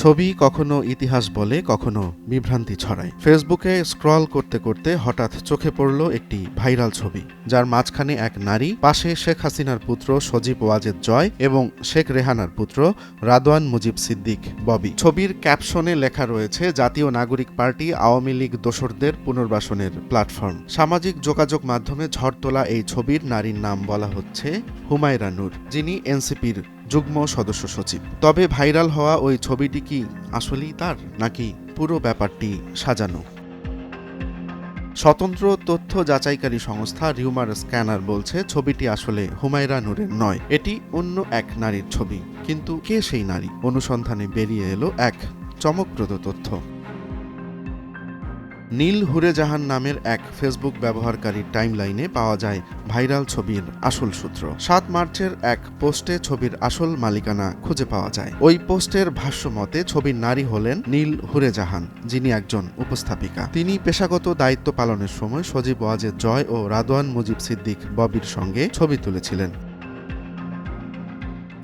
ছবি কখনো ইতিহাস বলে, কখনো বিভ্রান্তি ছড়ায়। ফেসবুকে স্ক্রল করতে করতে হঠাৎ চোখে পড়ল একটি ভাইরাল ছবি, যার মাঝখানে এক নারী, পাশে শেখ হাসিনার পুত্র সজীব ওয়াজেদ জয় এবং শেখ রেহানার পুত্র রাদওয়ান মুজিব সিদ্দিক ববি। ছবির ক্যাপশনে লেখা রয়েছে, জাতীয় নাগরিক পার্টি আওয়ামী লীগ দোসরদের পুনর্বাসনের প্ল্যাটফর্ম। সামাজিক যোগাযোগ মাধ্যমে ঝড় তোলা এই ছবির নারীর নাম বলা হচ্ছে হুমায়রা নূর, যিনি এনসিপির যুগ্ম সদস্য সচিব। তবে ভাইরাল হওয়া ওই ছবিটি কি আসলেই তার, নাকি পুরো ব্যাপারটি সাজানো? স্বতন্ত্র তথ্য যাচাইকারী সংস্থা রিউমার স্ক্যানার বলছে, ছবিটি আসলে হুমায়রা নূরের নয়, এটি অন্য এক নারীর ছবি। কিন্তু কে সেই নারী? অনুসন্ধানে বেরিয়ে এলো এক চমকপ্রদ তথ্য। নীল হুরে-জাহান নামের এক ফেসবুক ব্যবহারকারীর টাইমলাইনে পাওয়া যায় ভাইরাল ছবির আসল সূত্র। ৭ মার্চের এক পোস্টে ছবির আসল মালিকানা খুঁজে পাওয়া যায়। ওই পোস্টের ভাষ্য মতে, ছবির নারী হলেন নীল হুরে-জাহান, যিনি একজন উপস্থাপিকা। তিনি পেশাগত দায়িত্ব পালনের সময় সজীব ওয়াজেদ জয় ও রাদওয়ান মুজিব সিদ্দিক ববির সঙ্গে ছবি তুলেছিলেন।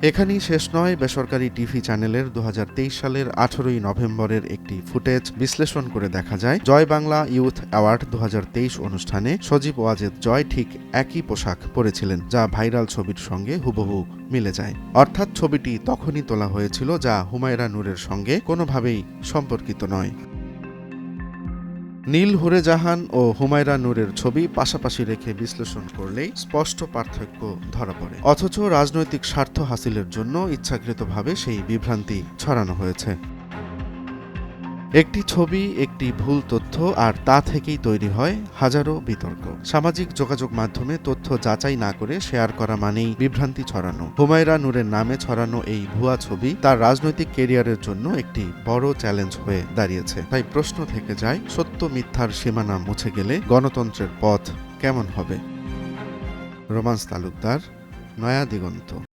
এখানেই শেষ নয়। বেসরকারি টিভি চ্যানেলের ২০২৩ সালের ১৮ই নভেম্বরের একটি ফুটেজ বিশ্লেষণ করে দেখা যায়, জয় বাংলা ইউথ অ্যাওয়ার্ড ২০২৩ অনুষ্ঠানে সজীব ওয়াজেদ জয় ঠিক একই পোশাক পরেছিলেন, যা ভাইরাল ছবির সঙ্গে হুবহু মিলে যায়। অর্থাৎ ছবিটি তখনই তোলা হয়েছিল, যা হুমায়রা নূরের সঙ্গে কোনোভাবেই সম্পর্কিত নয়। নীল হুরে-জাহান ও হুমায়রা নূরের ছবি পাশাপাশি রেখে বিশ্লেষণ করলেই স্পষ্ট পার্থক্য ধরা পড়ে। অথচ রাজনৈতিক স্বার্থ হাসিলের জন্য ইচ্ছাকৃতভাবে সেই বিভ্রান্তি ছড়ানো হয়েছে। একটি ছবি, একটি ভুল তথ্য, আর তা থেকেই তৈরি হয় হাজারো বিতর্ক। সামাজিক যোগাযোগ মাধ্যমে তথ্য যাচাই না করে শেয়ার করা মানেই বিভ্রান্তি ছড়ানো। হুমায়রা নূরের নামে ছড়ানো এই ভুয়া ছবি তার রাজনৈতিক ক্যারিয়ারের জন্য একটি বড় চ্যালেঞ্জ হয়ে দাঁড়িয়েছে। তাই প্রশ্ন থেকে যায়, সত্য মিথ্যার সীমানা মুছে গেলে গণতন্ত্রের পথ কেমন হবে? রোমান্স তালুকদার, নয়া দিগন্ত।